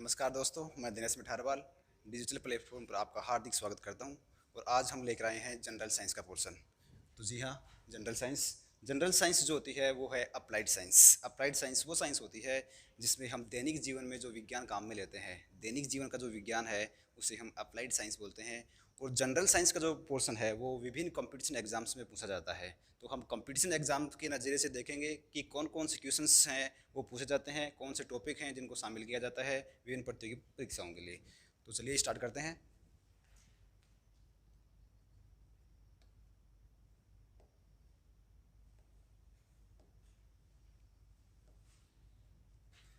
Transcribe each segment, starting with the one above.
नमस्कार दोस्तों, मैं दिनेश मिठारवाल डिजिटल प्लेटफॉर्म पर आपका हार्दिक स्वागत करता हूं। और आज हम लेकर आए हैं जनरल साइंस का पोर्शन। तो जी हाँ, जनरल साइंस जो होती है वो है अप्लाइड साइंस। अप्लाइड साइंस वो साइंस होती है जिसमें हम दैनिक जीवन में जो विज्ञान काम में लेते हैं, दैनिक जीवन का जो विज्ञान है उसे हम अप्लाइड साइंस बोलते हैं। और जनरल साइंस का जो पोर्शन है वो विभिन्न कंपटीशन एग्जाम्स में पूछा जाता है। तो हम कंपटीशन एग्जाम के नज़रिए से देखेंगे कि कौन कौन से क्वेश्चंस हैं वो पूछे जाते हैं, कौन से टॉपिक हैं जिनको शामिल किया जाता है विभिन्न प्रतियोगी परीक्षाओं के लिए। तो चलिए स्टार्ट करते हैं।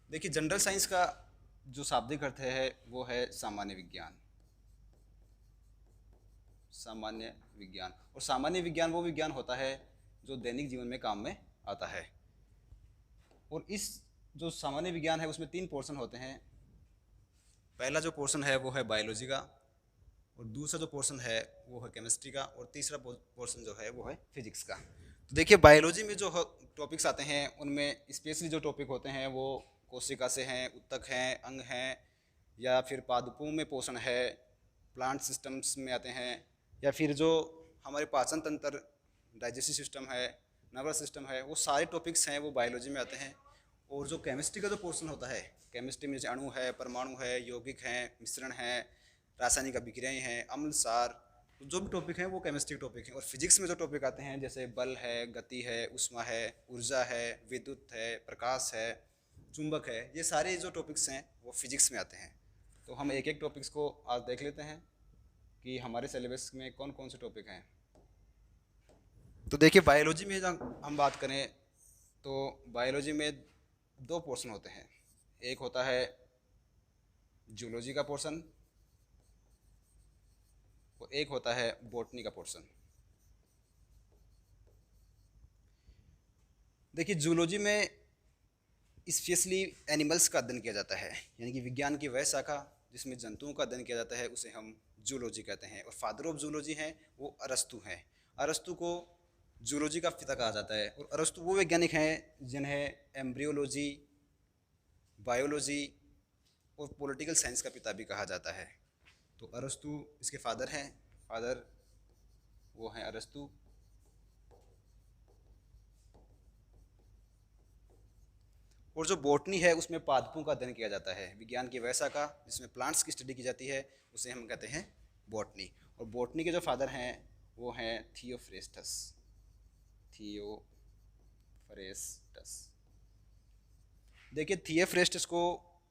देखिए, जनरल साइंस का जो शाब्दिक अर्थ है वो है सामान्य विज्ञान। सामान्य विज्ञान और सामान्य विज्ञान वो विज्ञान होता है जो दैनिक जीवन में काम में आता है। और इस जो सामान्य विज्ञान है उसमें तीन पोर्शन होते हैं। पहला जो पोर्शन है वो है बायोलॉजी का, और दूसरा जो पोर्शन है वो है केमिस्ट्री का, और तीसरा पोर्शन जो है वो है फिजिक्स का। तो देखिए, बायोलॉजी में जो टॉपिक्स आते हैं उनमें स्पेशली जो टॉपिक होते हैं वो कोशिका से हैं, ऊतक हैं, अंग हैं, या फिर पादपों में पोषण है, प्लांट सिस्टम्स में आते हैं, या फिर जो हमारे पाचन तंत्र, डाइजेस्टिव सिस्टम है, नर्वस सिस्टम है, वो सारे टॉपिक्स हैं वो बायोलॉजी में आते हैं। और जो केमिस्ट्री का जो पोर्शन होता है, केमिस्ट्री में जैसे अणु है, परमाणु है, यौगिक हैं, मिश्रण है, रासायनिक अभिक्रियाएं हैं, अम्ल सार, तो जो भी टॉपिक हैं वो केमिस्ट्री टॉपिक हैं। और फिजिक्स में जो टॉपिक आते हैं जैसे बल है, गति है, ऊष्मा है, ऊर्जा है, विद्युत है, प्रकाश है, चुंबक है, ये सारे जो टॉपिक्स हैं वो फिजिक्स में आते हैं। तो हम एक एक टॉपिक्स को आज देख लेते हैं कि हमारे सिलेबस में कौन कौन से टॉपिक हैं। तो देखिए, बायोलॉजी में जब हम बात करें तो बायोलॉजी में दो पोर्शन होते हैं। एक होता है जूलॉजी का पोर्शन और एक होता है बॉटनी का पोर्शन। देखिए, जूलॉजी में स्पेशली एनिमल्स का अध्ययन किया जाता है, यानी कि विज्ञान की वह शाखा जिसमें जंतुओं का अध्ययन किया जाता है उसे हम जूलॉजी कहते हैं। और फादर ऑफ जूलॉजी हैं वो अरस्तु हैं। अरस्तु को जूलॉजी का पिता कहा जाता है। और अरस्तु वो वैज्ञानिक हैं जिन्हें एम्ब्रियोलॉजी, बायोलॉजी और पॉलिटिकल साइंस का पिता भी कहा जाता है। तो अरस्तु इसके फादर हैं। फादर वो हैं अरस्तु। और जो बॉटनी है उसमें पादपों का अध्ययन किया जाता है। विज्ञान की वह शाखा जिसमें प्लांट्स की स्टडी की जाती है उसे हम कहते हैं बॉटनी। और बॉटनी के जो फादर हैं वो हैं थियोफ्रेस्टस। थियोफ्रेस्टस। देखिए, थियोफ्रेस्टस को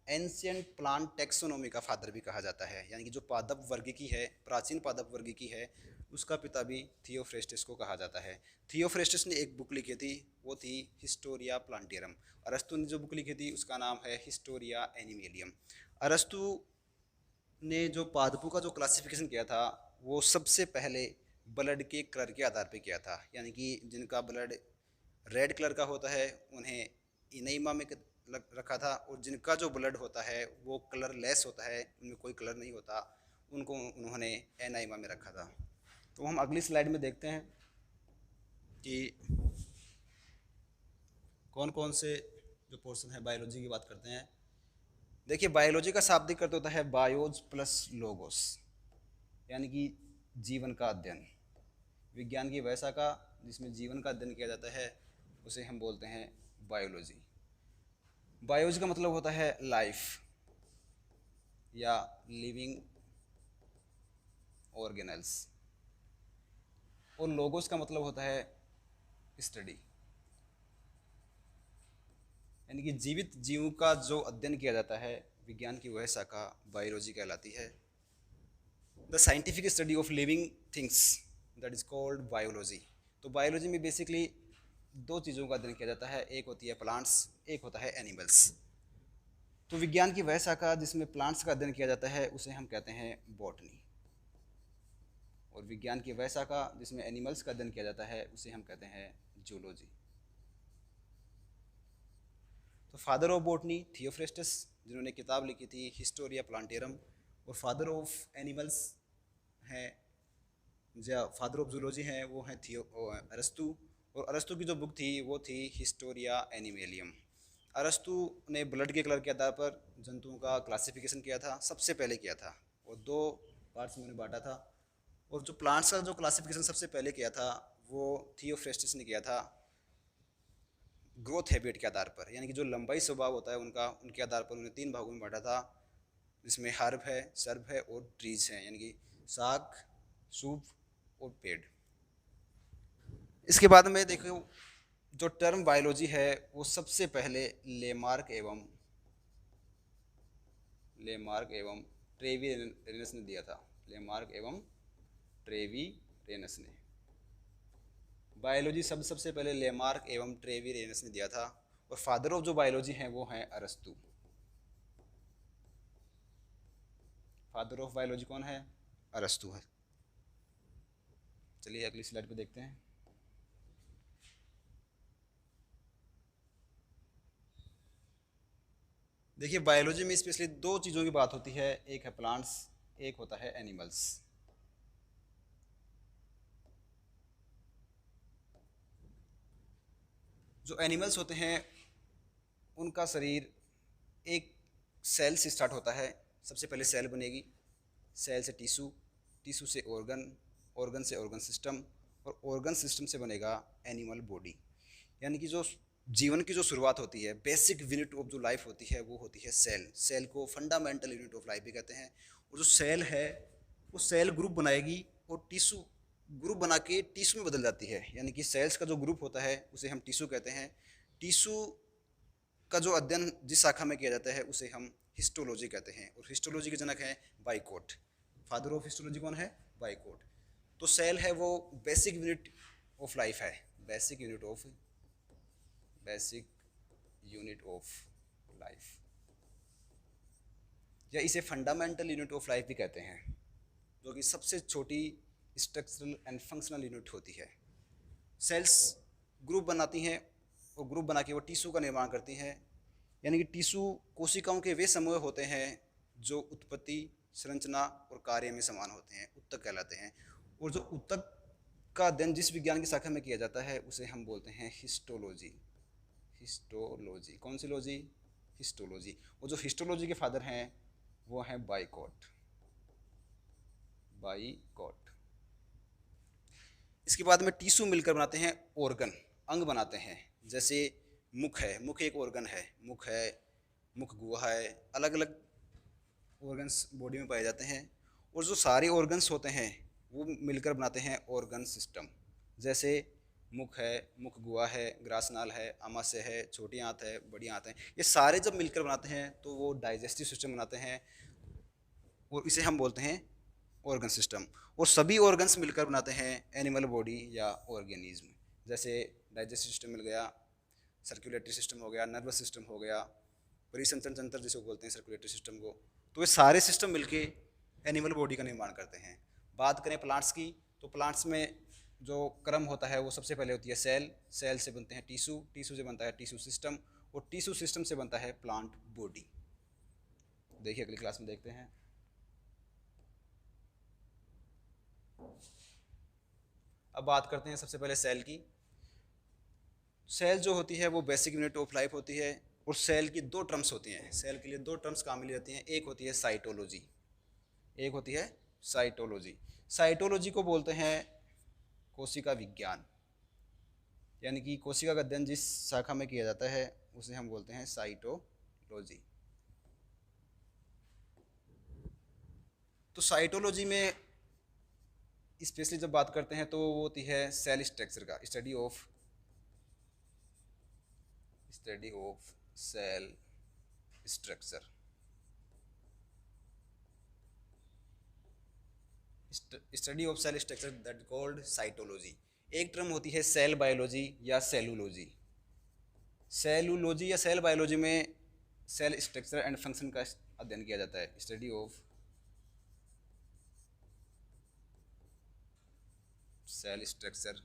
एंशियंट प्लांट टेक्सोनोमी का फादर भी कहा जाता है, यानी कि जो पादप वर्गीकी है, प्राचीन पादप वर्गीकी है, उसका पिता भी थियोफ्रेस्टस को कहा जाता है। थियोफ्रेस्टस ने एक बुक लिखी थी, वो थी हिस्टोरिया प्लांटेरम। अरस्तु ने जो बुक लिखी थी उसका नाम है हिस्टोरिया एनिमेलियम। अरस्तु ने जो पादपों का जो क्लासिफिकेशन किया था वो सबसे पहले ब्लड के कलर के आधार पर किया था, यानी कि जिनका ब्लड रेड कलर का होता है उन्हें इनेमा में रखा था, और जिनका जो ब्लड होता है वो कलरलेस होता है, उनमें कोई कलर नहीं होता, उनको उन्होंने एनाइमा में रखा था। तो हम अगली स्लाइड में देखते हैं कि कौन कौन से जो पोर्शन है बायोलॉजी की बात करते हैं। देखिए, बायोलॉजी का शाब्दिक अर्थ होता है बायोज प्लस लोगोस, यानी कि जीवन का अध्ययन। विज्ञान की वह शाखा जिसमें जीवन का अध्ययन किया जाता है उसे हम बोलते हैं बायोलॉजी। बायोज का मतलब होता है लाइफ या लिविंग ऑर्गेनल्स, और लोगोस का मतलब होता है स्टडी, यानी कि जीवित जीव का जो अध्ययन किया जाता है विज्ञान की वह शाखा बायोलॉजी कहलाती है। The scientific study of living things that is called biology. तो बायोलॉजी में बेसिकली दो चीज़ों का अध्ययन किया जाता है, एक होती है प्लांट्स, एक होता है एनिमल्स। तो विज्ञान की वह शाखा जिसमें प्लांट्स का अध्ययन किया जाता है उसे हम कहते हैं बॉटनी, और विज्ञान की वह शाखा जिसमें एनिमल्स का अध्ययन किया जाता है उसे हम कहते हैं जूलॉजी। तो फादर ऑफ बॉटनी थियोफ्रेस्टस, जिन्होंने किताब लिखी थी हिस्टोरिया प्लांटेरम, और फादर ऑफ एनिमल्स हैं, जो फादर ऑफ जूलॉजी हैं वो हैं अरस्तु। और अरस्तु की जो बुक थी वो थी हिस्टोरिया एनिमेलियम। अरस्तु ने ब्लड के कलर के आधार पर जंतुओं का क्लासिफिकेशन किया था, सबसे पहले किया था, और दो पार्ट्स में उन्हें बांटा था। और जो प्लांट्स का जो क्लासिफिकेशन सबसे पहले किया था वो थियोफ्रेस्टिस ने किया था, ग्रोथ हैबिट के आधार पर, यानी कि जो लंबाई स्वभाव होता है उनका, उनके आधार पर उन्हें 3 भागों में बांटा था, जिसमें हर्ब है, सर्ब है और ट्रीज हैं, यानी कि साग, सूप और पेड़। इसके बाद में देखो जो टर्म बायोलॉजी है वो सबसे पहले लेमार्क एवं ट्रेवी रेनस ने दिया था। लेमार्क एवं ट्रेवी रेनस ने बायोलॉजी शब्द सबसे पहले लेमार्क एवं ट्रेवी रेनस ने दिया था। और फादर ऑफ जो बायोलॉजी हैं वो हैं अरस्तु। फादर ऑफ बायोलॉजी कौन है? अरस्तु है। चलिए अगली स्लाइड पे देखते हैं। देखिए बायोलॉजी में स्पेशली 2 चीज़ों की बात होती है, एक है प्लांट्स, एक होता है एनिमल्स। जो एनिमल्स होते हैं उनका शरीर एक सेल से स्टार्ट होता है। सबसे पहले सेल बनेगी, सेल से टिश्यू, टिश्यू से ऑर्गन, ऑर्गन से ऑर्गन सिस्टम, और ऑर्गन सिस्टम से बनेगा एनिमल बॉडी। यानी कि जो जीवन की जो शुरुआत होती है, बेसिक यूनिट ऑफ जो लाइफ होती है वो होती है सेल। सेल को फंडामेंटल यूनिट ऑफ लाइफ भी कहते हैं। और जो सेल है वो सेल ग्रुप बनाएगी और टिश्यू ग्रुप बना के टिश्यू में बदल जाती है। यानी कि सेल्स का जो ग्रुप होता है उसे हम टिश्यू कहते हैं। टिश्यू का जो अध्ययन जिस शाखा में किया जाता है उसे हम हिस्टोलॉजी कहते हैं। और हिस्टोलॉजी के जनक हैं बाइकोट। फादर ऑफ हिस्टोलॉजी कौन है? बाइकोट। तो सेल है वो बेसिक यूनिट ऑफ लाइफ है, बेसिक यूनिट ऑफ लाइफ, या इसे फंडामेंटल यूनिट ऑफ लाइफ भी कहते हैं, जो कि सबसे छोटी स्ट्रक्चरल एंड फंक्शनल यूनिट होती है। सेल्स ग्रुप बनाती हैं और ग्रुप बना के वो टिश्यू का निर्माण करती हैं। यानी कि टिश्यू कोशिकाओं के वे समूह होते हैं जो उत्पत्ति, संरचना और कार्य में समान होते हैं, ऊतक कहलाते हैं। और जो ऊतक का अध्ययन जिस विज्ञान की शाखा में किया जाता है उसे हम बोलते हैं हिस्टोलॉजी। हिस्टोलॉजी, कौन सी लॉजी? हिस्टोलॉजी। और जो हिस्टोलॉजी के फादर हैं वो हैं बाइकोट। इसके बाद में टिश्यू मिलकर बनाते हैं ऑर्गन, अंग बनाते हैं। जैसे मुख है, मुख एक ऑर्गन है, मुख है, मुख गुहा है, अलग अलग ऑर्गन्स बॉडी में पाए जाते हैं। और जो सारे ऑर्गन्स होते हैं वो मिलकर बनाते हैं ऑर्गन सिस्टम। जैसे मुख है, मुख गुहा है, ग्रासनाल है, आमाशय है, छोटी आंत है, बड़ी आंत है। ये सारे जब मिलकर बनाते हैं तो वो डाइजेस्टिव सिस्टम बनाते हैं और इसे हम बोलते हैं ऑर्गन सिस्टम। और सभी ऑर्गन्स मिलकर बनाते हैं एनिमल बॉडी या ऑर्गेनिज्म। जैसे डाइजेस्टिव सिस्टम मिल गया, सर्कुलेटरी सिस्टम हो गया, नर्वस सिस्टम हो गया, परिसंचरण तंत्र जिसको बोलते हैं सर्कुलेटरी सिस्टम को। तो ये सारे सिस्टम मिलके एनिमल बॉडी का निर्माण करते हैं। बात करें प्लांट्स की, तो प्लांट्स में जो क्रम होता है वो सबसे पहले होती है सेल, सेल से बनते हैं टिश्यू, टिश्यू से बनता है टिश्यू सिस्टम, और टिश्यू सिस्टम से बनता है प्लांट बॉडी। देखिए अगली क्लास में देखते हैं। अब बात करते हैं सबसे पहले सेल की। सेल जो होती है वो बेसिक यूनिट ऑफ लाइफ होती है। और सेल की 2 टर्म्स होती हैं, सेल के लिए 2 टर्म्स काम मिली जाती हैं। एक होती है साइटोलॉजी, एक होती है साइटोलॉजी। साइटोलॉजी को बोलते हैं कोशिका विज्ञान, यानी कि कोशिका का अध्ययन जिस शाखा में किया जाता है उसे हम बोलते हैं साइटोलॉजी। तो साइटोलॉजी में स्पेशली जब बात करते हैं तो वो होती है सेल स्ट्रक्चर का study of cell structure. Study of cell structure that called cytology. एक टर्म होती है सेल बायोलॉजी या सेलुलॉजी। सेलुलॉजी या सेल बायोलॉजी में सेल स्ट्रक्चर एंड फंक्शन का अध्ययन किया जाता है। Study of cell structure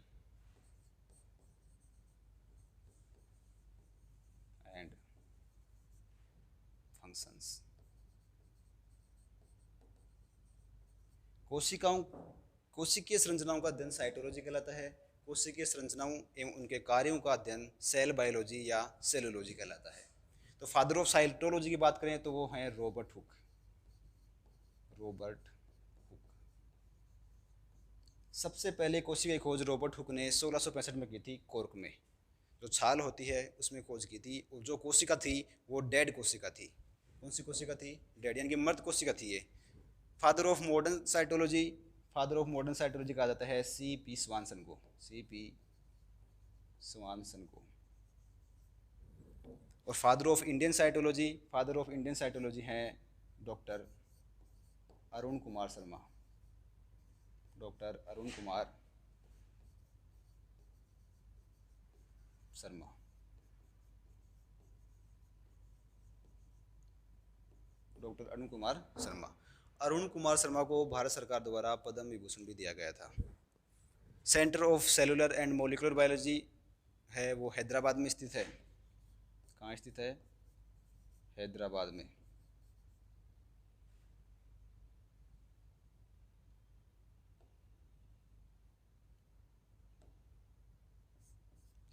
and functions. कोशिकीय संरचनाओं का अध्ययन साइटोलॉजी कहलाता है। कोशिकीय संरचनाओं एवं उनके कार्यों का अध्ययन सेल बायोलॉजी या सेलुलॉजी कहलाता है। तो फादर ऑफ साइटोलॉजी की बात करें तो वो हैं रॉबर्ट हुक। रॉबर्ट हुक सबसे पहले कोशिका की खोज रॉबर्ट हुक ने 1665 में की थी, कॉर्क में। जो छाल होती है उसमें खोज की थी, और जो कोशिका थी वो डेड कोशिका थी। कौन सी कोशिका थी? डेड, यानी कि मृत कोशिका थी ये। Father of modern cytology, father of modern cytology कहा जाता है C.P. स्वानसन को, C.P. स्वानसन को। और father of Indian cytology, father of Indian cytology हैं doctor Arun Kumar Sharma, doctor Arun Kumar Sharma. Doctor Arun Kumar Sharma. Arun Kumar Sharma को भारत सरकार द्वारा पद्म विभूषण भी दिया गया था। Centre of cellular and molecular biology है वो हैदराबाद में स्थित है। कहाँ स्थित है? हैदराबाद में।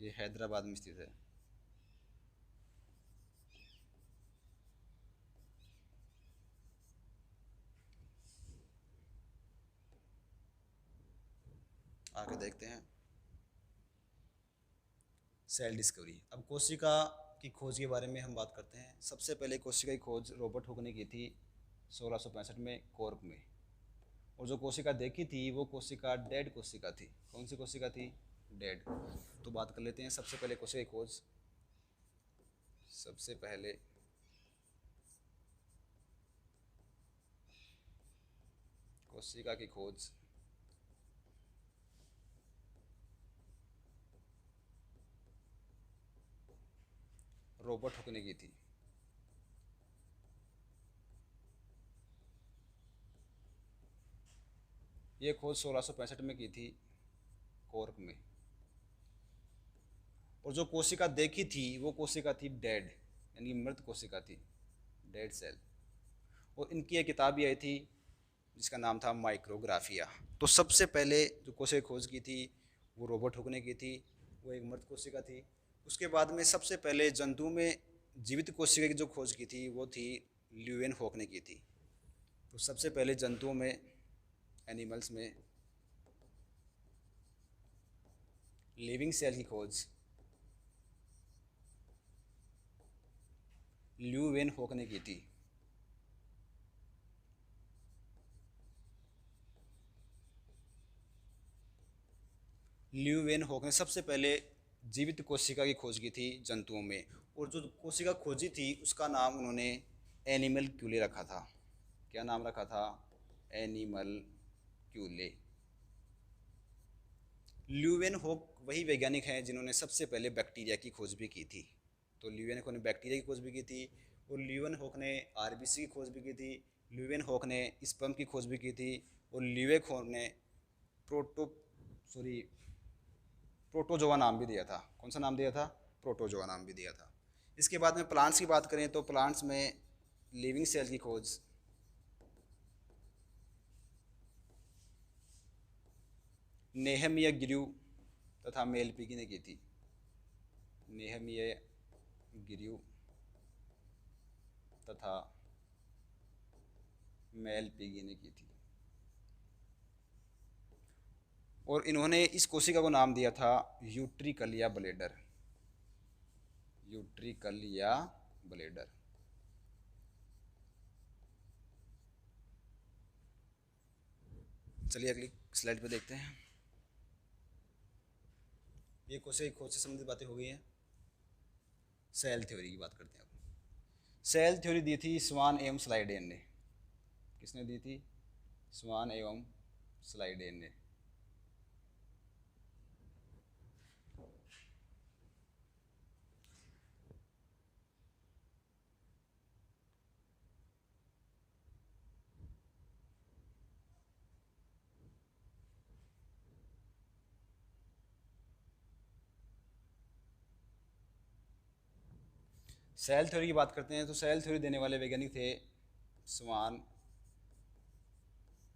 ये हैदराबाद में स्थित है। आगे देखते हैं सेल डिस्कवरी। अब कोशिका की खोज के बारे में हम बात करते हैं। सबसे पहले कोशिका की खोज रॉबर्ट हुक ने की थी 1665 में, कॉर्क में। और जो कोशिका देखी थी वो कोशिका डेड कोशिका थी। कौन सी कोशिका थी? डेड। तो बात कर लेते हैं सबसे पहले कोशिका की खोज। सबसे पहले कोशिका की खोज रॉबर्ट हुक ने की थी। ये खोज 1665 में की थी, कॉर्क में। और जो कोशिका देखी थी वो कोशिका थी डेड, यानी मृत कोशिका थी, डेड सेल। और इनकी एक किताब भी आई थी जिसका नाम था माइक्रोग्राफिया। तो सबसे पहले जो कोशिका खोज की थी वो रॉबर्ट हुक ने की थी, वो एक मृत कोशिका थी। उसके बाद में सबसे पहले जंतु में जीवित कोशिका की जो खोज की थी वो थी ल्यूवेनहॉक ने की थी। तो सबसे पहले जंतुओं में, एनिमल्स में लिविंग सेल की खोज ल्यूवेनहॉक ने की थी। ल्यूवेनहॉक ने सबसे पहले जीवित कोशिका की खोज की थी जंतुओं में। और जो कोशिका खोजी थी उसका नाम उन्होंने एनिमल क्यूले रखा था। क्या नाम रखा था? एनिमल क्यूले। ल्यूवेनहॉक वही वैज्ञानिक हैं जिन्होंने सबसे पहले बैक्टीरिया की खोज भी की थी। तो ल्यूवेनहॉक ने बैक्टीरिया की खोज भी की थी, और ल्यूवेनहॉक ने आरबीसी की खोज भी की थी, ल्यूवेनहॉक ने स्पर्म की खोज भी की थी, और ल्यूवेनहॉक ने प्रोटोजोआ नाम भी दिया था। कौन सा नाम दिया था? प्रोटोजोआ नाम भी दिया था। इसके बाद में प्लांट्स की बात करें तो प्लांट्स में लिविंग सेल की खोज नेहेमिया गिरु तथा मेलपिगी ने की थी। नेहेमिया गिरु तथा मेलपिगी ने की थी। और इन्होंने इस कोशिका को नाम दिया था यूट्रिकलिया ब्लेडर। यूट्रिकलिया ब्लेडर। चलिए अगली स्लाइड पे देखते हैं। ये कोशिका की खोज से संबंधित बातें हो गई हैं। सेल थ्योरी की बात करते हैं अब। सेल थ्योरी दी थी स्वान एवं स्लाइडेन ने। किसने दी थी? स्वान एवं स्लाइडेन ने। सेल थ्योरी की बात करते हैं तो सेल थ्योरी देने वाले वैज्ञानिक थे स्वान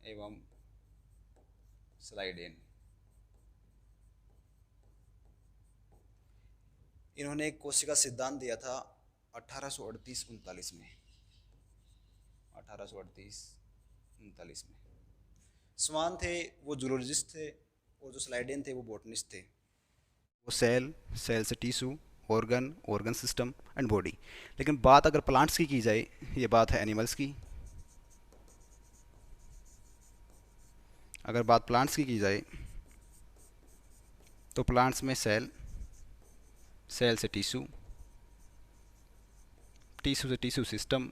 एवं स्लाइडेन। इन्होंने एक कोशिका सिद्धांत दिया था 1838-39 में, 1838-39 में। स्वान थे वो जूलॉजिस्ट थे, और जो स्लाइडेन थे वो बॉटनिस्ट थे। वो सेल, सेल से tissue, organ, organ system and body. लेकिन बात अगर प्लांट्स की जाए, ये बात है एनिमल्स की। अगर बात प्लांट्स की जाए तो प्लांट्स में सेल, सेल से टिश्यू, टिश्यू से टिश्यू सिस्टम,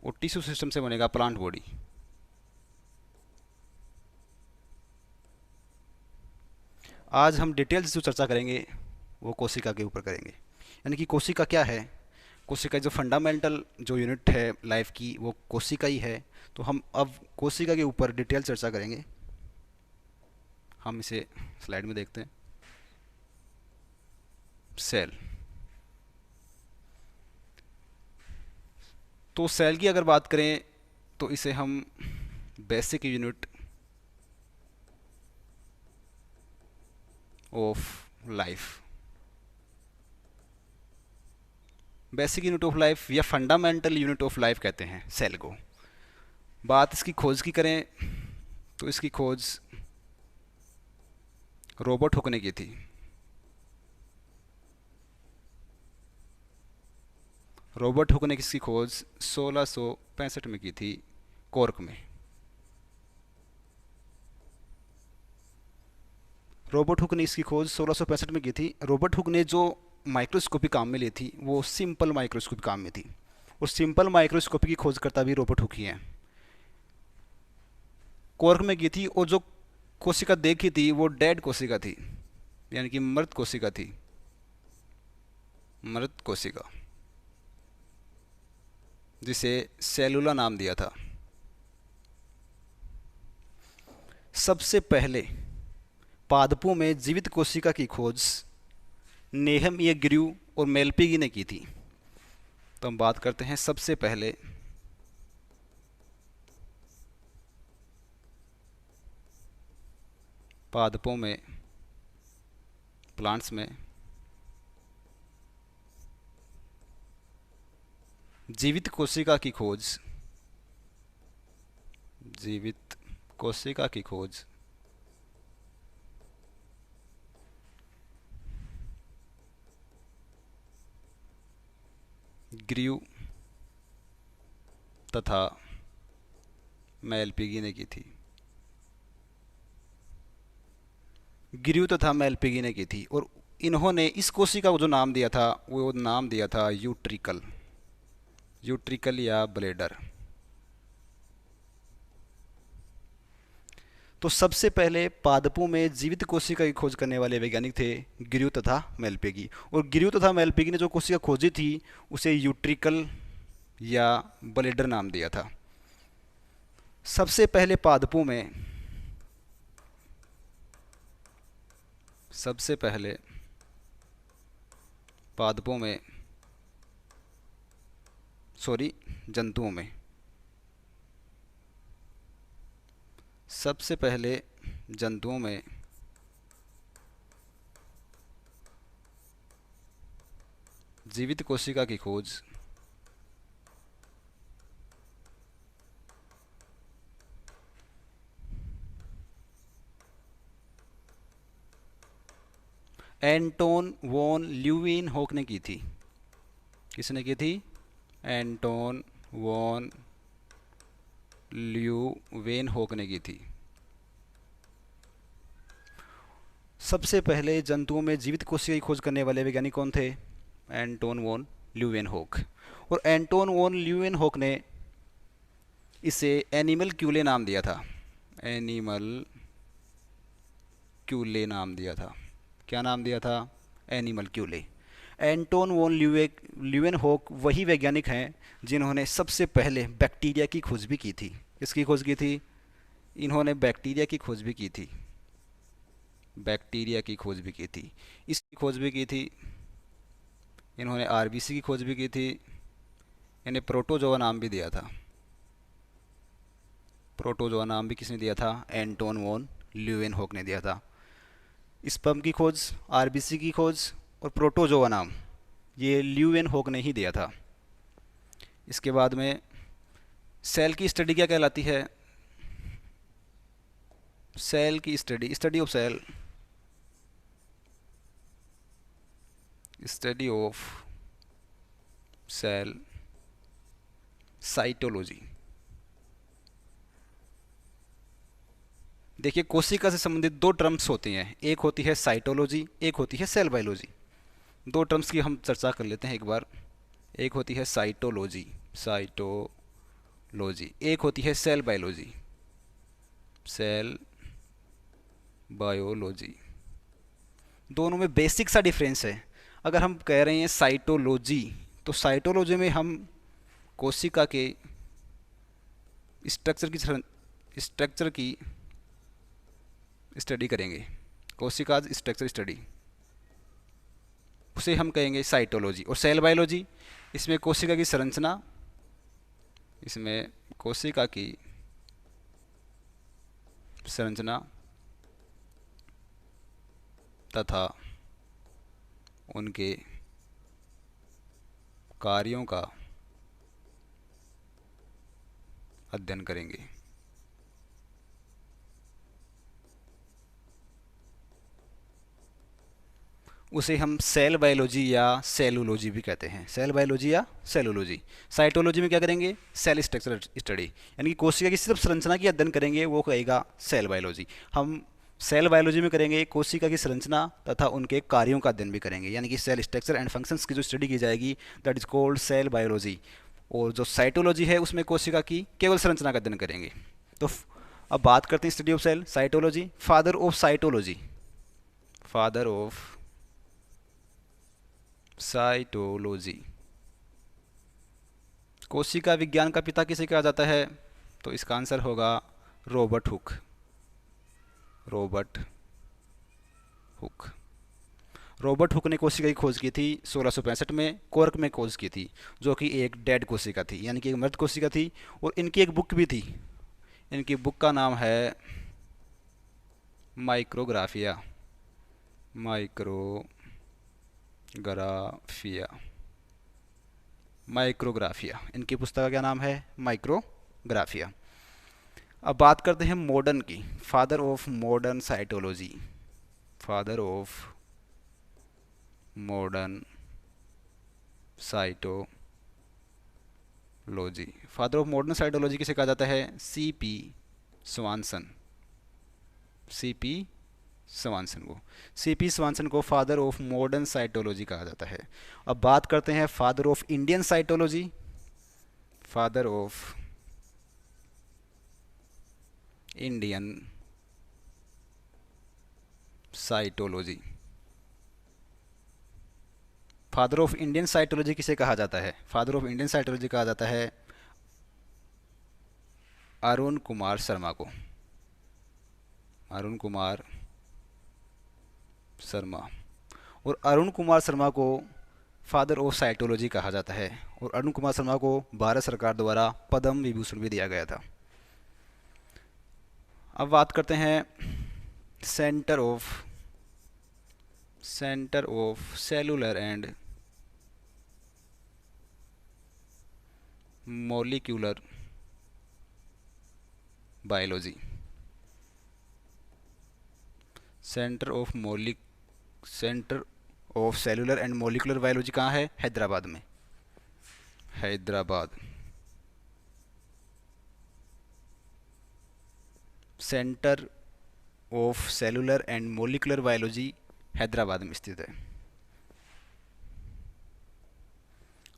और टिश्यू सिस्टम से बनेगा प्लांट बॉडी। आज हम डिटेल्स जो चर्चा करेंगे वो कोशिका के ऊपर करेंगे। यानी कि कोशिका क्या है, कोशिका जो फंडामेंटल जो यूनिट है लाइफ की वो कोशिका ही है। तो हम अब कोशिका के ऊपर डिटेल चर्चा करेंगे। हम इसे स्लाइड में देखते हैं। सेल, तो सेल की अगर बात करें तो इसे हम basic unit of life, basic unit of life या फंडामेंटल यूनिट ऑफ लाइफ कहते हैं सेल को। बात इसकी खोज की करें तो इसकी खोज रॉबर्ट हुक ने की थी। रॉबर्ट हुक ने इसकी खोज 1665 में की थी, कॉर्क में। रॉबर्ट हुक ने इसकी खोज 1665 में की थी। रॉबर्ट हुक ने जो माइक्रोस्कोपी काम में ली थी वो सिंपल माइक्रोस्कोपी काम में थी, और सिंपल माइक्रोस्कोपी की खोज करता भी रॉबर्ट हुक ही है। कॉर्क में की थी, और जो कोशिका देखी थी वो डेड कोशिका थी, यानी कि मृत कोशिका थी, मृत कोशिका, जिसे सेलुला नाम दिया था। सबसे पहले पादपों में जीवित कोशिका की खोज नेहमिया ग्रू और मेलपिगी ने की थी। तो हम बात करते हैं सबसे पहले पादपों में, प्लांट्स में जीवित कोशिका की खोज, जीवित कोशिका की खोज ग्रू तथा मेलपिगी ने की थी। ग्रू तथा मेलपिगी ने की थी, और इन्होंने इस कोशिका को जो नाम दिया था वो नाम दिया था यूट्रिकल, यूट्रिकल या ब्लेडर। तो सबसे पहले पादपों में जीवित कोशिका की खोज करने वाले वैज्ञानिक थे ग्रू तथा मेलपिगी, और ग्रू तथा मेलपिगी ने जो कोशिका खोजी थी उसे यूट्रिकल या ब्लेडर नाम दिया था। सबसे पहले पादपों में, सबसे पहले पादपों में, सॉरी जंतुओं में, सबसे पहले जंतुओं में जीवित कोशिका की खोज एंटोन वॉन ल्यूवेनहॉक ने की थी। किसने की थी? एंटोन वॉन ल्यूवेनहॉक ने की थी। सबसे पहले जंतुओं में जीवित कोशिका की खोज करने वाले वैज्ञानिक कौन थे? Anton von Leeuwenhoek. और एंटोन वॉन ल्यूवेनहॉक ने इसे एनिमल क्यूले नाम दिया था। एनिमल क्यूले नाम दिया था। क्या नाम दिया था? एनिमल क्यूले। एंटोन वॉन ल्यूवेनहॉक वही वैज्ञानिक हैं जिन्होंने सबसे पहले बैक्टीरिया की खोज भी की थी। किसकी खोज की थी? इन्होंने बैक्टीरिया की खोज भी की थी। बैक्टीरिया की खोज भी की थी। इसकी खोज भी की थी इन्होंने। आरबीसी की खोज भी की थी। इन्हें प्रोटोजोआ नाम भी दिया था। प्रोटोजोआ नाम भी किसने दिया था? एंटोन वॉन ल्यूवेनहॉक ने दिया था। स्पर्म की खोज, आरबीसी की खोज और प्रोटोजोआ नाम, ये ल्यूवेन होक ने ही दिया था। इसके बाद में सेल की स्टडी क्या कहलाती है? सेल की study, study of cell, study of cell, cytology. देखिए कोशिका से संबंधित दो टर्म्स होती हैं, एक होती है साइटोलॉजी, एक होती है सेल बायोलॉजी। दो टर्म्स की हम चर्चा कर लेते हैं एक बार। एक होती है साइटोलॉजी, साइटोलॉजी, एक होती है सेल बायोलॉजी, सेल बायोलॉजी। दोनों में बेसिक सा डिफरेंस है। अगर हम कह रहे हैं साइटोलॉजी, तो साइटोलॉजी में हम कोशिका के स्ट्रक्चर की स्टडी करेंगे, कोशिका स्ट्रक्चर स्टडी, उसे हम कहेंगे साइटोलॉजी। और सेल बायोलॉजी, इसमें कोशिका की संरचना, इसमें कोशिका की संरचना तथा उनके कार्यों का अध्ययन करेंगे। उसे हम सेल बायोलॉजी या सेलुलॉजी भी कहते हैं, सेल बायोलॉजी या सेलुलॉजी। साइटोलॉजी में क्या करेंगे? सेल स्ट्रक्चर स्टडी, यानी कि कोशिका की सिर्फ संरचना की अध्ययन करेंगे, वो कहेगा सेल बायोलॉजी। हम सेल बायोलॉजी में करेंगे कोशिका की संरचना तथा उनके कार्यों का अध्ययन भी करेंगे, यानी कि सेल स्ट्रक्चर एंड फंक्शंस की जो स्टडी की जाएगी that is called cell biology. और जो साइटोलॉजी है उसमें कोशिका की केवल संरचना का अध्ययन करेंगे। तो अब बात करते हैं study of cell, cytology. Father of cytology, father of cytology, कोशिका विज्ञान का पिता किसे कहा जाता है? तो इसका आंसर होगा Robert Hooke, Robert Hooke. Robert Hooke ने कोशिका की खोज की थी 1665 में, कॉर्क में खोज की थी, जो कि एक डेड कोशिका थी, यानी कि एक मृत कोशिका थी। और इनकी एक बुक भी थी, इनकी बुक का नाम है माइक्रोग्राफिया, माइक्रोग्राफिया, माइक्रोग्राफिया, इनकी पुस्तक का क्या नाम है? माइक्रोग्राफिया। अब बात करते हैं मॉडर्न की, father of modern cytology, father of modern cytology. Father of modern cytology किसे कहा जाता है? सीपी स्वानसन, सीपी स्वानसन को, सीपी स्वानसन को फादर ऑफ मॉडर्न साइटोलॉजी कहा जाता है। अब बात करते हैं father of Indian cytology, father of Indian cytology. Father of Indian cytology किसे कहा जाता है? फादर ऑफ इंडियन साइटोलॉजी कहा जाता है अरुण कुमार शर्मा को, अरुण कुमार शर्मा। और अरुण कुमार शर्मा को फादर ऑफ साइटोलॉजी कहा जाता है। और अरुण कुमार शर्मा को भारत सरकार द्वारा पद्म विभूषण भी दिया गया था। अब बात करते हैं centre of cellular and molecular biology. Centre of cellular and molecular biology कहाँ है? हैदराबाद में, Hyderabad. Centre of cellular and molecular biology Hyderabad में स्थित है।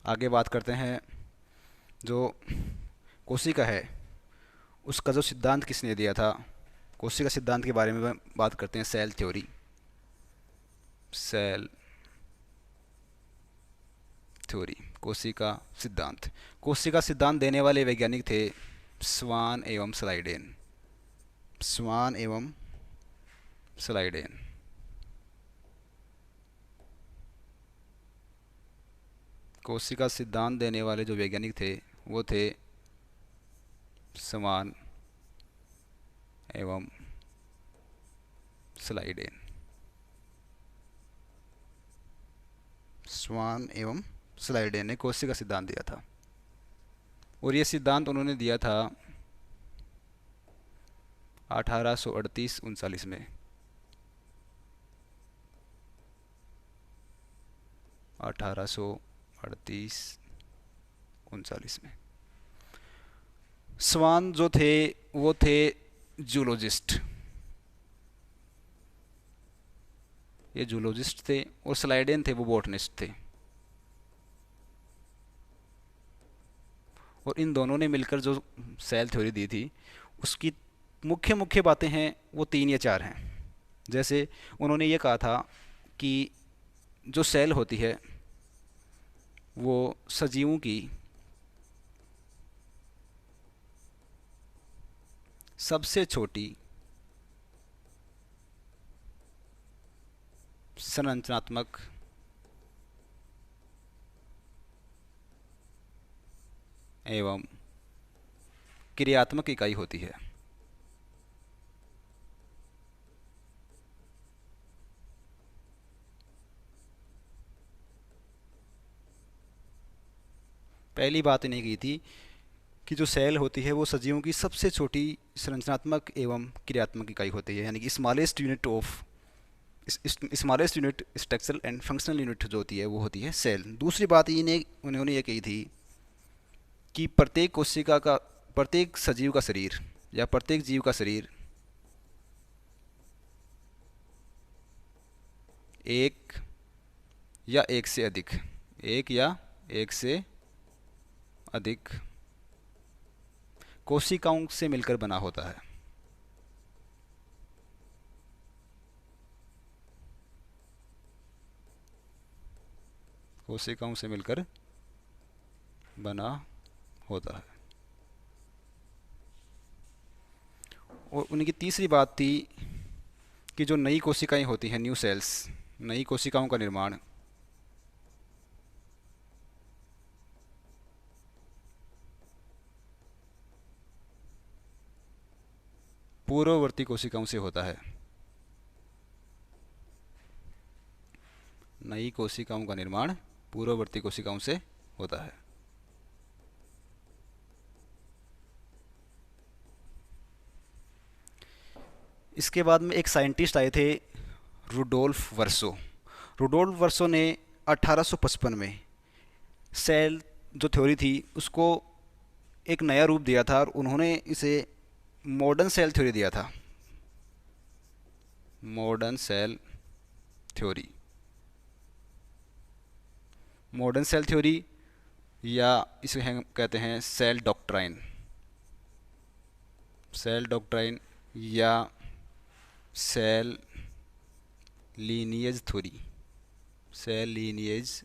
आगे बात करते हैं जो कोशिका है उसका जो सिद्धांत किसने दिया था? कोशिका सिद्धांत के बारे में बात करते हैं, सेल थ्योरी, सेल थ्योरी, कोशिका सिद्धांत। कोशिका सिद्धांत देने वाले वैज्ञानिक थे स्वान एवं स्लाइडेन, स्वान एवं स्लाइडेन। कोशिका सिद्धांत देने वाले जो वैज्ञानिक थे वो थे स्वान एवं स्लाइडेन। स्वान एवं स्लाइडे ने कोशिका सिद्धांत दिया था, और ये सिद्धांत उन्होंने दिया था 1838-39 में। 1838-39 में। स्वान जो थे वो थे जूलॉजिस्ट, ये जूलॉजिस्ट थे, और स्लाइडेन थे वो बॉटनिस्ट थे। और इन दोनों ने मिलकर जो सेल थ्योरी दी थी उसकी मुख्य मुख्य बातें हैं वो 3 या 4 हैं। जैसे उन्होंने ये कहा था कि जो सेल होती है वो सजीवों की सबसे छोटी संरचनात्मक एवं क्रियात्मक इकाई होती है। पहली बात इन्हें की थी कि जो सेल होती है वो सजीवों की सबसे छोटी संरचनात्मक एवं क्रियात्मक इकाई होती है, यानी कि smallest unit of smallest unit structural and functional unit जो होती है वो होती है सेल। दूसरी बात उन्होंने ये कही थी कि प्रत्येक कोशिका का, प्रत्येक सजीव का शरीर या प्रत्येक जीव का शरीर एक या एक से अधिक कोशिकाओं से मिलकर बना होता है। कोशिकाओं से मिलकर बना होता है। और उनकी तीसरी बात थी कि जो नई कोशिकाएं होती हैं, न्यू सेल्स, नई कोशिकाओं का निर्माण पूर्ववर्ती कोशिकाओं से होता है। नई कोशिकाओं का निर्माण पूर्ववर्ती कोशिकाओं से होता है। इसके बाद में एक साइंटिस्ट आए थे, रुडोल्फ वर्सो। रुडोल्फ वर्सो ने 1855 में सेल जो थ्योरी थी उसको एक नया रूप दिया था, और उन्होंने इसे मॉडर्न सेल थ्योरी दिया था। Modern cell theory, modern cell theory, या इसे हम कहते हैं सेल डॉक्ट्राइन, सेल डॉक्ट्राइन या cell lineage theory, cell lineage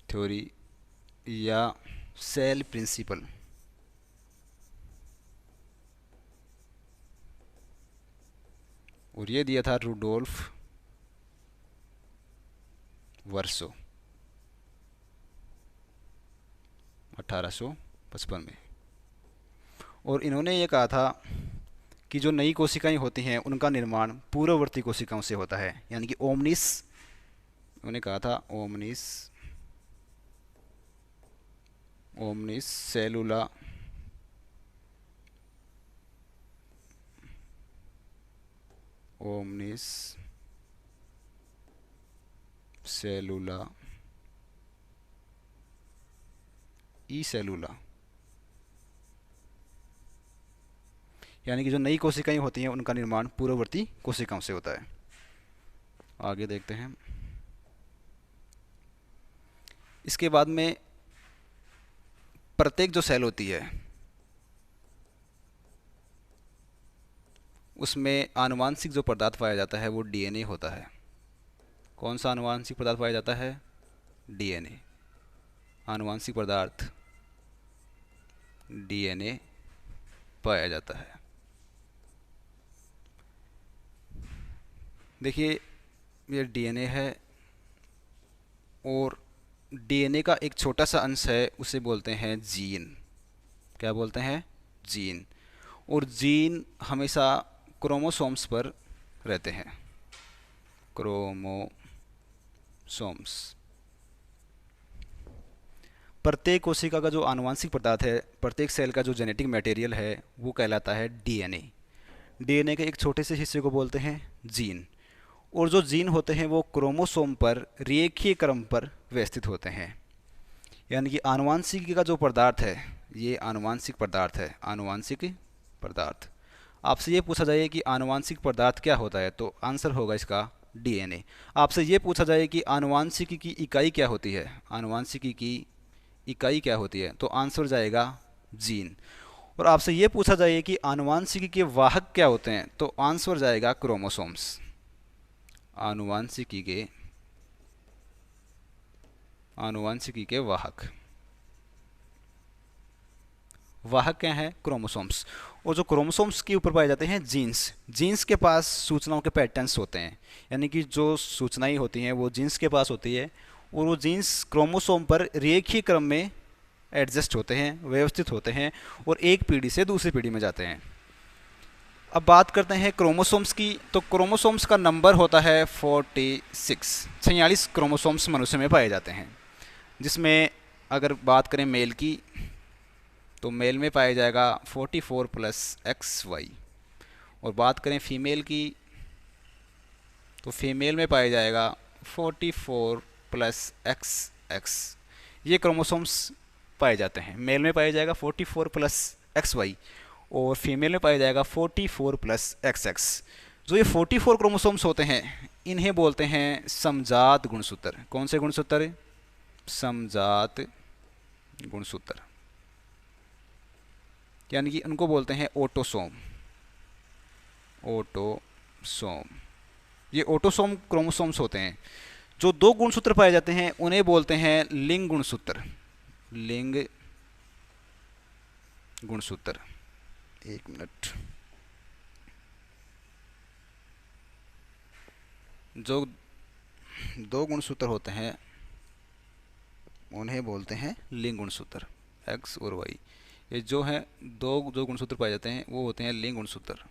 theory या सेल प्रिंसिपल। और ये दिया था रुडोल्फ वर्सो 1855 में। और इन्होंने ये कहा था कि जो नई कोशिकाएं होती हैं उनका निर्माण पूर्ववर्ती कोशिकाओं से होता है, यानी कि ओमनिस, उन्होंने कहा था ओमनिस सेलुला ओमनिस सेलुला ई सेलुला, यानी कि जो नई कोशिकाएं होती हैं उनका निर्माण पूर्ववर्ती कोशिकाओं से होता है। आगे देखते हैं। इसके बाद में प्रत्येक जो सेल होती है उसमें आनुवांशिक जो पदार्थ पाया जाता है वो डीएनए होता है। कौन सा आनुवांशिक पदार्थ पाया जाता है? डीएनए। आनुवांशिक पदार्थ डीएनए पाया जाता है। देखिए ये डीएनए है, और डीएनए का एक छोटा सा अंश है उसे बोलते हैं जीन। क्या बोलते हैं? जीन। और जीन हमेशा क्रोमोसोम्स पर रहते हैं, क्रोमोसोम्स। प्रत्येक कोशिका का जो आनुवंशिक पदार्थ है, प्रत्येक सेल का जो जेनेटिक मटेरियल है, वो कहलाता है डीएनए। डीएनए के एक छोटे से हिस्से को बोलते हैं जीन। और जो जीन होते हैं वो क्रोमोसोम पर रेखीय क्रम पर व्यवस्थित होते हैं। यानी कि आनुवंशिकी का जो पदार्थ है, ये आनुवंशिक पदार्थ है, आनुवंशिक पदार्थ। आपसे ये पूछा जाए कि आनुवंशिक पदार्थ क्या होता है, तो आंसर होगा इसका डीएनए। आपसे ये पूछा जाए कि आनुवंशिकी की इकाई क्या होती है, आनुवंशिकी की इकाई क्या होती है, तो आंसर जाएगा जीन। और आपसे ये पूछा जाए कि आनुवंशिकी के वाहक क्या होते हैं, तो आंसर जाएगा क्रोमोसोम्स। आनुवंशिकी के वाहक क्या है, क्रोमोसोम्स। और जो क्रोमोसोम्स के ऊपर पाए जाते हैं जीन्स, जीन्स के पास सूचनाओं के पैटर्न्स होते हैं। यानी कि जो सूचनाएं होती हैं वो जीन्स के पास होती है, और वो जीन्स क्रोमोसोम पर रेखीय क्रम में एडजस्ट होते हैं, व्यवस्थित होते हैं, और एक पीढ़ी से दूसरी पीढ़ी में जाते हैं। अब बात करते हैं क्रोमोसोम्स की। तो क्रोमोसोम्स का नंबर होता है 46 क्रोमोसोम्स मनुष्य में पाए जाते हैं, जिसमें अगर बात करें मेल की, तो मेल में पाया जाएगा 44 + XY। और बात करें फीमेल की, तो फीमेल में पाया जाएगा 44 + XX। ये क्रोमोसोम्स पाए जाते हैं। मेल में पाया जाएगा 44 + XY, और फीमेल में पाया जाएगा 44 + XX। जो ये 44 क्रोमोसोम्स होते हैं, इन्हें बोलते हैं समजात गुणसूत्र। कौन से गुणसूत्र? समजात गुणसूत्र। यानी कि उनको बोलते हैं ऑटोसोम। ये ऑटोसोम क्रोमोसोम्स होते हैं। जो दो गुणसूत्र पाए जाते हैं उन्हें बोलते हैं लिंग गुणसूत्र। एक मिनट। जो दो गुणसूत्र होते हैं उन्हें बोलते हैं लिंग गुणसूत्र, X और Y। ये जो है जो गुणसूत्र पाए जाते हैं वो होते हैं लिंग गुणसूत्र।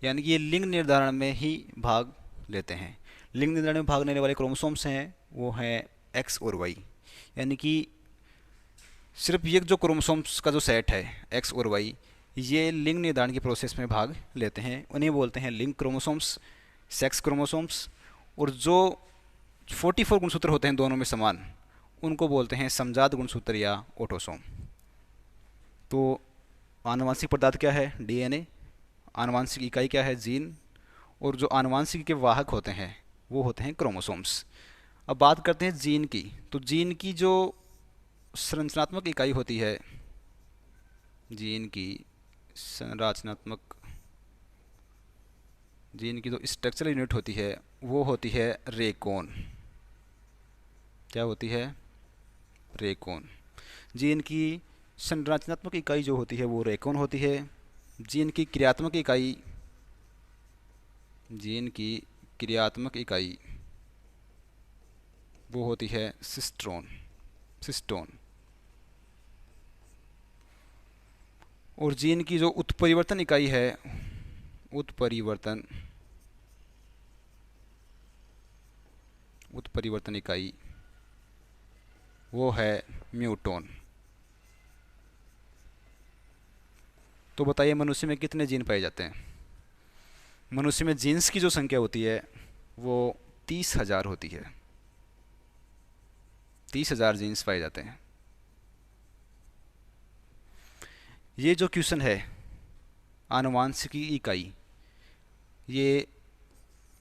यानी कि ये लिंग निर्धारण में ही भाग लेते हैं। लिंग निर्धारण में भाग लेने वाले क्रोमोसोम्स हैं वो हैं X और Y। यानी कि सिर्फ ये जो क्रोमोसोम्स का जो सेट है X और Y, ये लिंग निर्धारण की प्रोसेस में भाग लेते हैं। उन्हें बोलते हैं लिंग क्रोमोसोम्स, सेक्स क्रोमोसोम्स। और जो 44 गुणसूत्र होते हैं दोनों में समान, उनको बोलते हैं समजात गुणसूत्र या ऑटोसोम। तो आनुवंशिक पदार्थ क्या है? डीएनए। आनुवंशिक इकाई क्या है? जीन। और जो आनुवंशिक के वाहक होते हैं वो होते हैं क्रोमोसोम्स। अब बात करते हैं जीन की। तो जीन की जो संरचनात्मक इकाई होती है, जीन की जो स्ट्रक्चरल यूनिट होती है वो होती है रेकॉन। क्या होती है? रेकॉन। जीन की संरचनात्मक इकाई जो होती है वो रेकॉन होती है। जीन की क्रियात्मक इकाई वो होती है सिस्टोन। और जीन की जो उत्परिवर्तन इकाई है, उत्परिवर्तन इकाई वो है म्यूटोन। तो बताइए मनुष्य में कितने जीन पाए जाते हैं? मनुष्य में जीन्स की जो संख्या होती है वो 30,000 होती है। 30,000 जीन्स पाए जाते हैं। ये जो क्वेश्चन है आनुवंशिकी इकाई, ये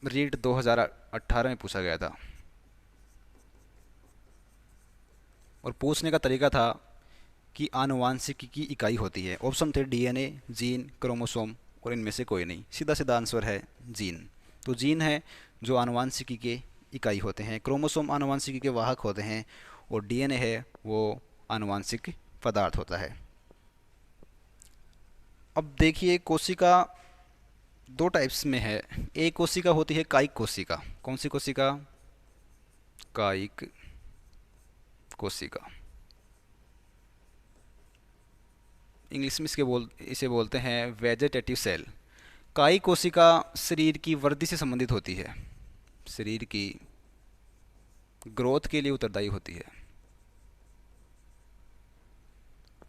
रीट 2018 में पूछा गया था। और पूछने का तरीका था कि आनुवंशिकी की इकाई होती है। ऑप्शन थे डीएनए, जीन, क्रोमोसोम, और इनमें से कोई नहीं। सीधा आंसर है जीन। तो जीन है जो आनुवंशिकी के इकाई होते हैं, क्रोमोसोम आनुवंशिकी के वाहक होते हैं, और डीएनए है वो आनुवंशिक पदार्थ होता है। अब देखिए कोशिका दो टाइप्स में है। एक कोशिका होती है कायिक कोशिका। कौन सी कोशिका? कायिक कोशिका। इंग्लिश में इसे बोलते हैं वेजेटेटिव सेल। कायिक कोशिका शरीर की वृद्धि से संबंधित होती है, शरीर की ग्रोथ के लिए उत्तरदायी होती है।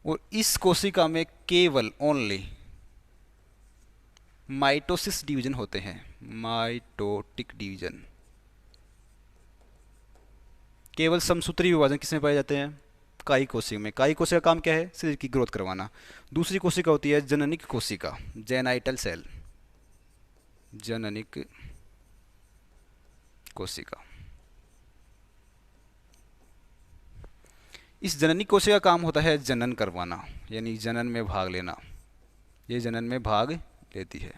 और इस कोशिका में केवल ओनली माइटोसिस डिवीजन होते हैं, माइटोटिक डिवीजन। केवल समसूत्री विभाजन किसमें पाए जाते हैं? कायी कोशिका में। कायी कोशिका का काम क्या है? शरीर की ग्रोथ करवाना। दूसरी कोशिका होती है जननिक कोशिका, जेनाइटल सेल, जननिक कोशिका। इस जननिक कोशिका का काम होता है जनन करवाना, यानी जनन में भाग लेना। ये जनन में भाग लेती है।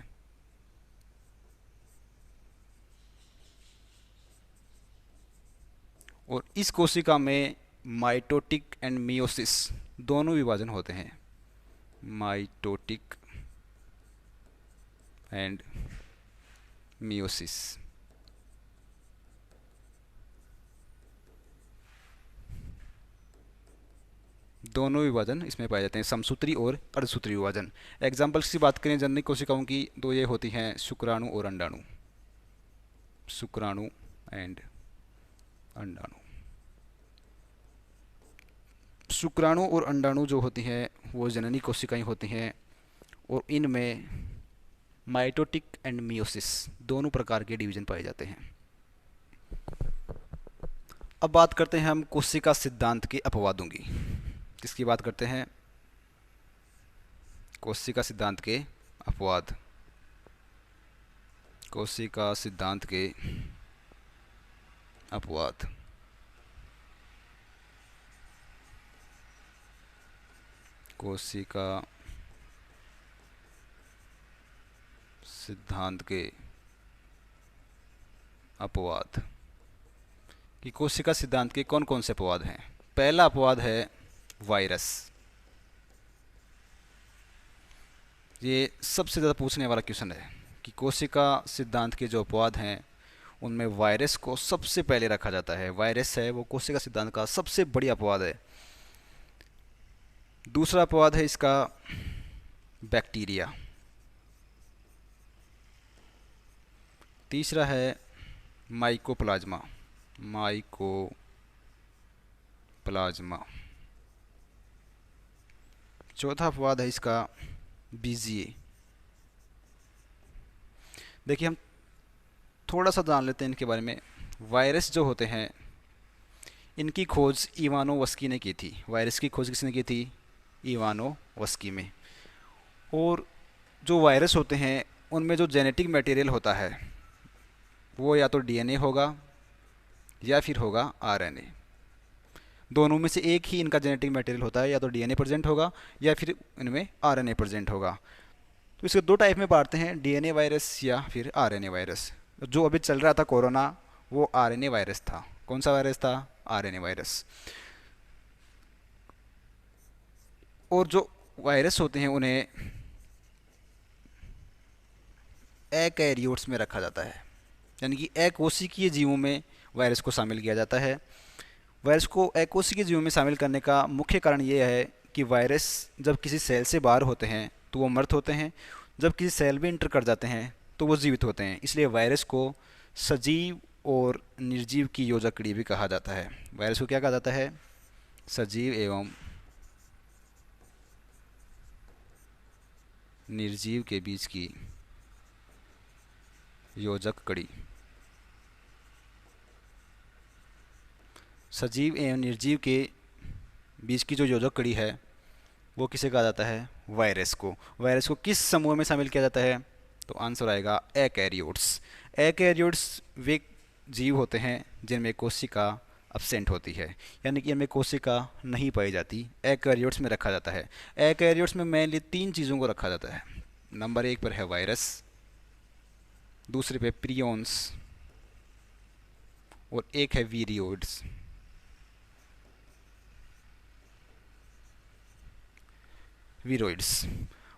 और इस कोशिका में माइटोटिक एंड मियोसिस दोनों विभाजन होते हैं, माइटोटिक एंड मियोसिस। दोनों विभाजन इसमें पाए जाते हैं, समसूत्री और अर्धसूत्री विभाजन। एग्जाम्पल्स की बात करें जननिक कोशिकाओं की तो ये होती हैं शुक्राणु और अंडाणु, शुक्राणु एंड अंडाणु। शुक्राणु और अंडाणु जो होती हैं वो जननी कोशिकाएं होती हैं और इनमें माइटोटिक एंड मियोसिस दोनों प्रकार के डिवीजन पाए जाते हैं। अब बात करते हैं हम कोशिका सिद्धांत के अपवादों की। किसकी बात करते हैं? कोशिका सिद्धांत के अपवाद। कोशिका सिद्धांत के अपवाद। कोशिका सिद्धांत के अपवाद कि कोशिका सिद्धांत के कौन कौन से अपवाद हैं। पहला अपवाद है वायरस। ये सबसे ज़्यादा पूछने वाला क्वेश्चन है कि कोशिका सिद्धांत के जो अपवाद हैं उनमें वायरस को सबसे पहले रखा जाता है। वायरस है वो कोशिका सिद्धांत का सबसे बड़ी अपवाद है। दूसरा अपवाद है इसका बैक्टीरिया। तीसरा है माइकोप्लाज्मा, माइकोप्लाज्मा। चौथा अपवाद है इसका बीजीए। देखिए हम थोड़ा सा जान लेते हैं इनके बारे में। वायरस जो होते हैं इनकी खोज इवानोवस्की ने की थी। वायरस की खोज किसने की थी? इवानोवस्की में। और जो वायरस होते हैं उनमें जो जेनेटिक मटेरियल होता है वो या तो डीएनए होगा या फिर होगा आरएनए। दोनों में से एक ही इनका जेनेटिक मटेरियल होता है, या तो डीएनए प्रेजेंट होगा या फिर इनमें आरएनए प्रेजेंट होगा। तो इसके दो टाइप में बांटते हैं, डीएनए वायरस या फिर आरएनए वायरस। जो अभी चल रहा था कोरोना वो आरएनए वायरस था। कौन सा वायरस था? RNA virus. और जो वायरस होते हैं उन्हें एकैरियोट्स में रखा जाता है, यानी कि अकोशिकीय जीवों में वायरस को शामिल किया जाता है। वायरस को अकोशिकीय जीवों में शामिल करने का मुख्य कारण ये है कि वायरस जब किसी सेल से बाहर होते हैं तो वो मृत होते हैं, जब किसी सेल में इंटर कर जाते हैं तो वो जीवित होते हैं। इसलिए वायरस को सजीव और निर्जीव की योजक कड़ी भी कहा जाता है। वायरस को क्या कहा जाता है? सजीव एवं निर्जीव के बीच की योजक कड़ी। सजीव एवं निर्जीव के बीच की जो योजक कड़ी है वो किसे कहा जाता है? वायरस को। वायरस को किस समूह में शामिल किया जाता है? तो आंसर आएगा एकैरियोट्स। एकैरियोट्स वे जीव होते हैं जिनमें कोशिका अब्सेंट होती है, यानी कि इनमें कोशिका नहीं पाई जाती, एकैरियोट्स में रखा जाता है। एकैरियोट्स में मेनली तीन चीज़ों को रखा जाता है। नंबर एक पर है वायरस, दूसरे पे प्रियोन्स और एक है वीरियोइड्स। वीरोइड्स।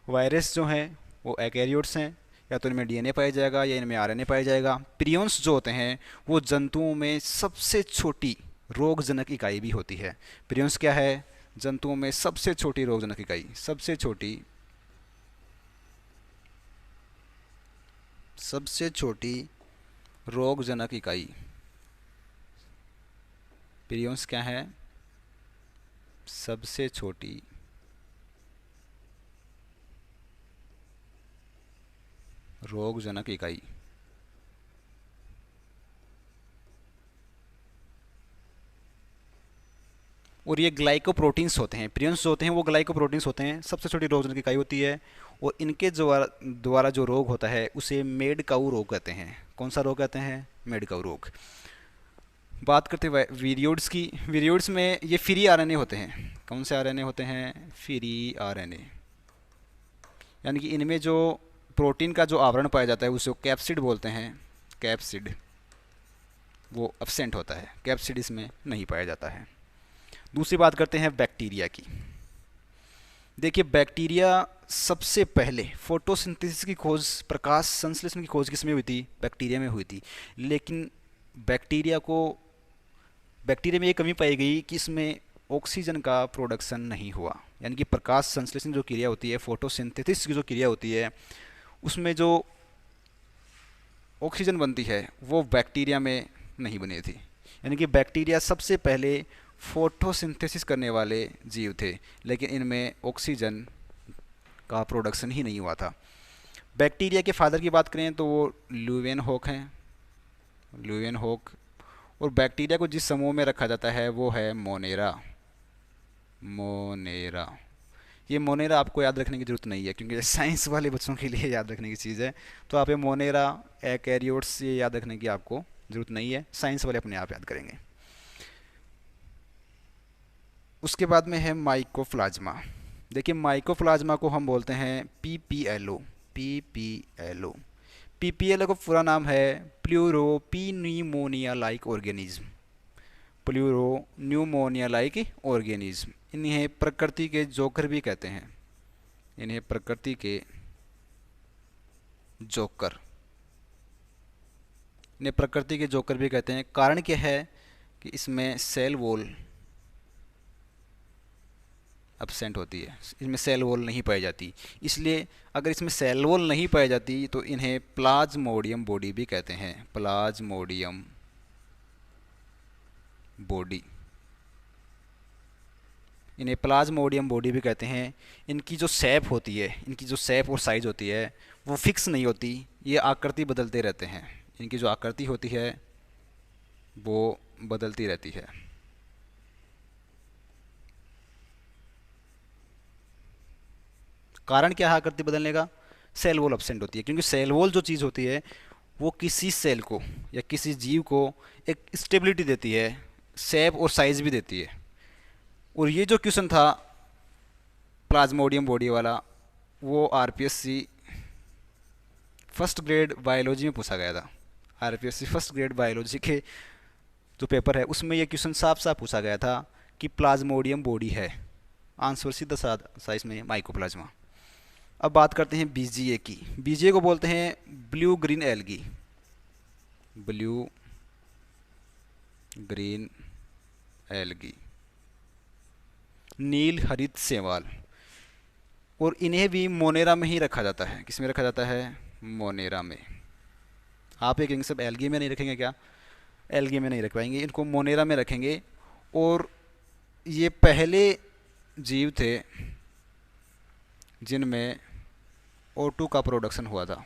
वायरस जो हैं वो एकैरियोट्स हैं, या तो इनमें डीएनए पाया जाएगा या इनमें आरएनए पाया जाएगा। प्रियोन्स जो होते हैं वो जंतुओं में सबसे छोटी रोगजनक इकाई भी होती है। प्रियोन्स क्या है? जंतुओं में सबसे छोटी रोगजनक इकाई, सबसे छोटी रोगजनक इकाई। प्रियोन्स क्या है? सबसे छोटी रोगजनक इकाई। और ये ग्लाइकोप्रोटीन्स होते हैं, प्रियंस जो होते हैं वो ग्लाइकोप्रोटीन्स होते हैं, सबसे छोटी रोगजनक इकाई होती है। और इनके द्वारा द्वारा जो रोग होता है उसे मेड काउ रोग कहते हैं। कौन सा रोग कहते हैं? मेड काउ रोग। बात करते हैं वीरियोड्स की। वीरियोड्स में ये फ्री आरएनए होते हैं। कौन से आरएनए होते हैं? Free RNA. यानी कि इनमें जो प्रोटीन का जो आवरण पाया जाता है उसे कैप्सिड बोलते हैं। कैप्सिड वो एब्सेंट होता है, कैप्सिड इसमें नहीं पाया जाता है। दूसरी बात करते हैं बैक्टीरिया की। देखिए बैक्टीरिया सबसे पहले फोटोसिंथेसिस की खोज, प्रकाश संश्लेषण की खोज किसमें हुई थी? बैक्टीरिया में हुई थी। लेकिन बैक्टीरिया में ये कमी पाई गई कि इसमें ऑक्सीजन का प्रोडक्शन नहीं हुआ। यानी कि प्रकाश संश्लेषण जो क्रिया होती है, फोटोसिंथेसिस की जो क्रिया होती है, उसमें जो ऑक्सीजन बनती है वो बैक्टीरिया में नहीं बनी थी। यानी कि बैक्टीरिया सबसे पहले फोटोसिंथेसिस करने वाले जीव थे, लेकिन इनमें ऑक्सीजन का प्रोडक्शन ही नहीं हुआ था। बैक्टीरिया के फादर की बात करें तो वो ल्यूवेनहॉक हैं, ल्यूवेनहॉक। और बैक्टीरिया को जिस समूह में रखा जाता है वो है मोनेरा। मोनेरा, ये मोनेरा आपको याद रखने की ज़रूरत नहीं है क्योंकि साइंस वाले बच्चों के लिए याद रखने की चीज़ है। तो आप ये मोनेरा, एकैरियोट्स, ये याद रखने की आपको ज़रूरत नहीं है, साइंस वाले अपने आप याद करेंगे। उसके बाद में है माइकोप्लाज्मा। देखिए माइकोप्लाज्मा को हम बोलते हैं पीपीएलओ। पीपीएलओ, पीपीएलओ का पूरा नाम है pleuropneumonia like organism. Pleuropneumonia like organism. इन्हें प्रकृति के जोकर भी कहते हैं। इन्हें प्रकृति के जोकर, इन्हें प्रकृति के जोकर भी कहते हैं। कारण क्या है कि इसमें सेल वॉल एब्सेंट होती है, इसमें सेल वॉल नहीं पाई जाती। इसलिए अगर इसमें सेल वॉल नहीं पाई जाती तो इन्हें प्लाज्मोडियम बॉडी भी कहते हैं। प्लाज्मोडियम बॉडी, इन्हें प्लाज्मोडियम बॉडी भी कहते हैं। इनकी जो शेप होती है, इनकी जो शेप और साइज होती है वो फिक्स नहीं होती, ये आकृति बदलते रहते हैं। इनकी जो आकृति होती है वो बदलती रहती है। कारण क्या है आकृति बदलने का? सेल वॉल एब्सेंट होती है। क्योंकि सेल वॉल जो चीज़ होती है वो किसी सेल को या किसी जीव को एक स्टेबिलिटी देती है, शेप और साइज भी देती है। और ये जो क्वेश्चन था प्लाज्मोडियम बॉडी वाला, वो आरपीएससी फर्स्ट ग्रेड बायोलॉजी में पूछा गया था। आरपीएससी फर्स्ट ग्रेड बायोलॉजी के जो पेपर है उसमें ये क्वेश्चन साफ साफ पूछा गया था कि प्लाज्मोडियम बॉडी है। आंसर सीधा सा इसमें माइकोप्लाज्मा। अब बात करते हैं बीजीए की। बीजीए को बोलते हैं blue green algae. Blue green algae, नील हरित शैवाल। और इन्हें भी मोनेरा में ही रखा जाता है। किस में रखा जाता है? मोनेरा में। आप एक सब एल्गी में नहीं रखेंगे क्या? एल्गी में नहीं रख पाएंगे, इनको मोनेरा में रखेंगे। और ये पहले जीव थे जिनमें O2 का प्रोडक्शन हुआ था।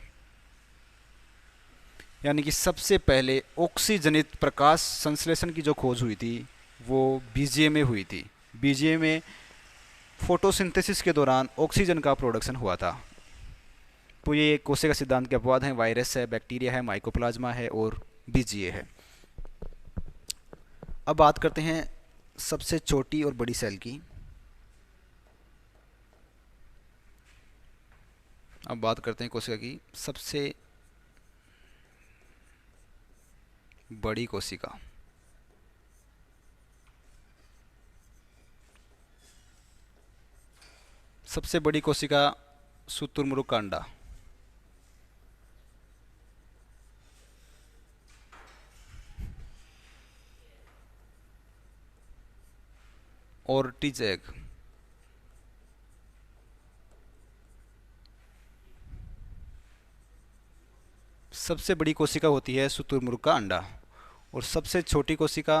यानी कि सबसे पहले ऑक्सीजनित प्रकाश संश्लेषण की जो खोज हुई थी वो बीजीए में हुई थी। बीजीए में फोटोसिंथेसिस के दौरान ऑक्सीजन का प्रोडक्शन हुआ था। तो ये कोसेका सिद्धांत के अपवाद हैं। वायरस है, बैक्टीरिया है, माइकोप्लाज्मा है और बीजीए है। अब बात करते हैं सबसे छोटी और बड़ी सेल की। अब बात करते हैं कोशिका की सबसे बड़ी कोशिका। सबसे बड़ी कोशिका शुतुरमुर्ग का अंडा। Ortiz egg. सबसे बड़ी कोशिका होती है शुतुरमुर्ग का अंडा। और सबसे छोटी कोशिका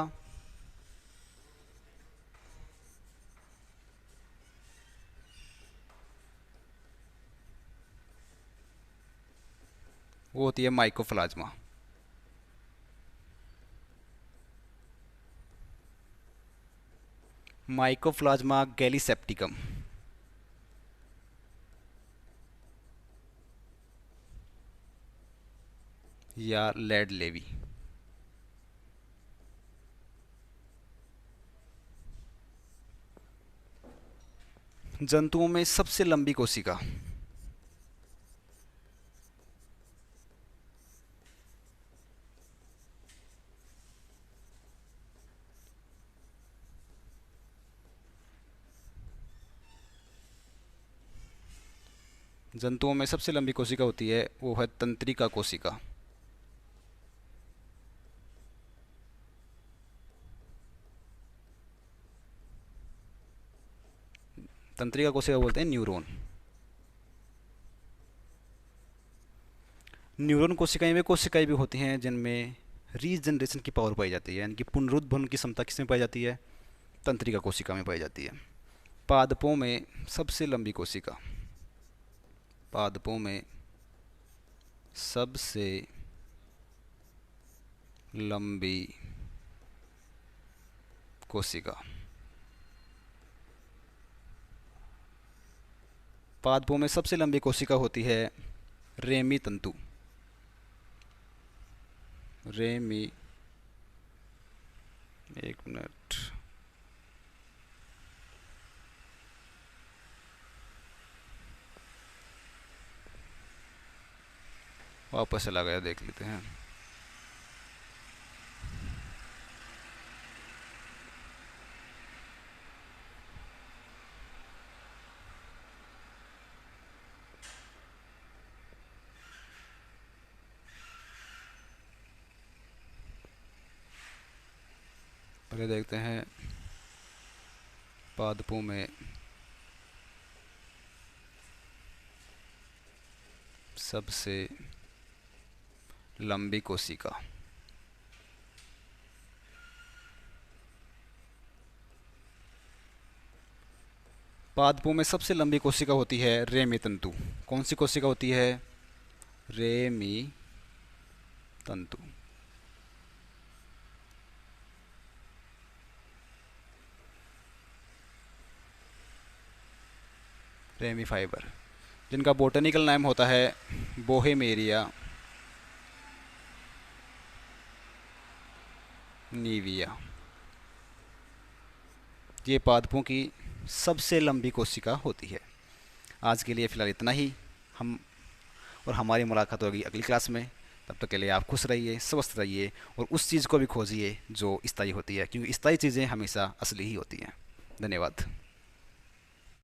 वो होती है माइकोप्लाज्मा। Mycoplasma gallisepticum. या लेड लेवी। जंतुओं में सबसे लंबी कोशिका। जंतुओं में सबसे लंबी कोशिका होती है वो है तंत्रिका कोशिका। तंत्रिका कोशिका बोलते हैं न्यूरॉन। न्यूरॉन कोशिकाएं वे कोशिकाएं भी होती हैं जिनमें रीजनरेशन की पावर पाई जाती है, यानी कि पुनरुत्थान की क्षमता किसमें पाई जाती है? तंत्रिका कोशिका में पाई जाती है। पादपों में सबसे लंबी कोशिका। पादपों में सबसे लंबी कोशिका। पादपों में सबसे लंबी कोशिका होती है रेमी तंतु। रेमी, एक मिनट, वापस चला गया, देख लेते हैं। पहले देखते हैं पादपों में सबसे लंबी कोशिका। पादपों में सबसे लंबी कोशिका होती है रेमी तंतु। कौन सी कोशिका होती है? रेमी तंतु। रेमी फाइबर, जिनका बोटनिकल नाम होता है बोहेमेरिया नीविया। ये पादपों की सबसे लंबी कोशिका होती है। आज के लिए फ़िलहाल इतना ही। हम और हमारी मुलाकात होगी अगली क्लास में। तब तक के लिए आप खुश रहिए, स्वस्थ रहिए और उस चीज़ को भी खोजिए जो स्थायी होती है, क्योंकि स्थायी चीज़ें हमेशा असली ही होती हैं। धन्यवाद।